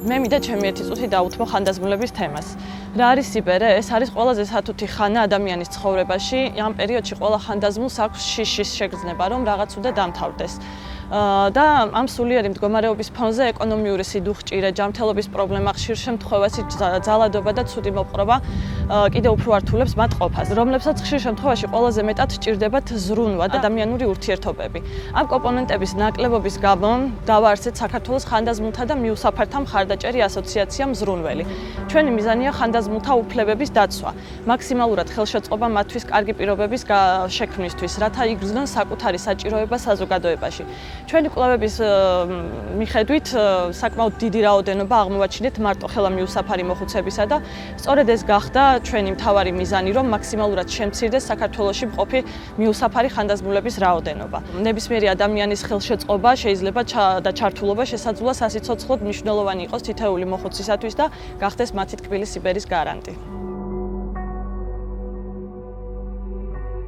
მე მინდა ჩემი ერთი წუთი დავუთმო ხანდაზმულების თემას. რა არის სიბერე? ეს არის ყველაზე სათუთი ხანა ადამიანის ცხოვრებაში. ამ პერიოდში ყველა ხანდაზმულს აქვს შიშის შეგრძნება, რომ რაღაც უნდა დამთავრდეს. და ამ სულიერი მდგომარეობის ფონზე ეკონომიური სიდუხჭირე, ჯანმრთელობის პრობლემა, ხშირ შემთხვევაში ძალადობა და ცუდი მოპყრობა კიდევ უფრო ართულებს მათ ყოფას, რომლებსაც ხშირ შემთხვევაში ყველაზე მეტად სჭირდებათ ზრუნვა და ადამიანური ურთიერთობები. ამ კომპონენტების ნაკლებობის გამო დავაარსეთ საქართველოს ხანდაზმულთა და მიუსაფართა მხარდაჭერი ასოციაცია მზრუნველი. ჩვენი მიზანია ხანდაზმულთა უფლებების დაცვა, მაქსიმალურად ხელშეწყობა მათთვის კარგი პირობების შექმნისთვის, რათა იგრძნონ საკუთარი საჭიროება საზოგადოებაში. ჩვენი კვლევების მიხედვით საკმაოდ დიდი რაოდენობა აღმოვაჩინეთ მარტოხელა მიუსაფარი მოხუცებისა და სწორედ ეს გახდა ჩვენი მთავარი მიზანი, რომ მაქსიმალურად შემცირდეს საქართველოში მყოფი მიუსაფარი ხანდაზმულების რაოდენობა. ნებისმიერი ადამიანის ხელშეწყობა შეიძლება და ჩართულობა შესაძლოა სასიცოცხლოდ მნიშვნელოვანი იყოს თითოეული მოხუცისათვის და გახდეს მათი თქმილი სიბერის გარანტი.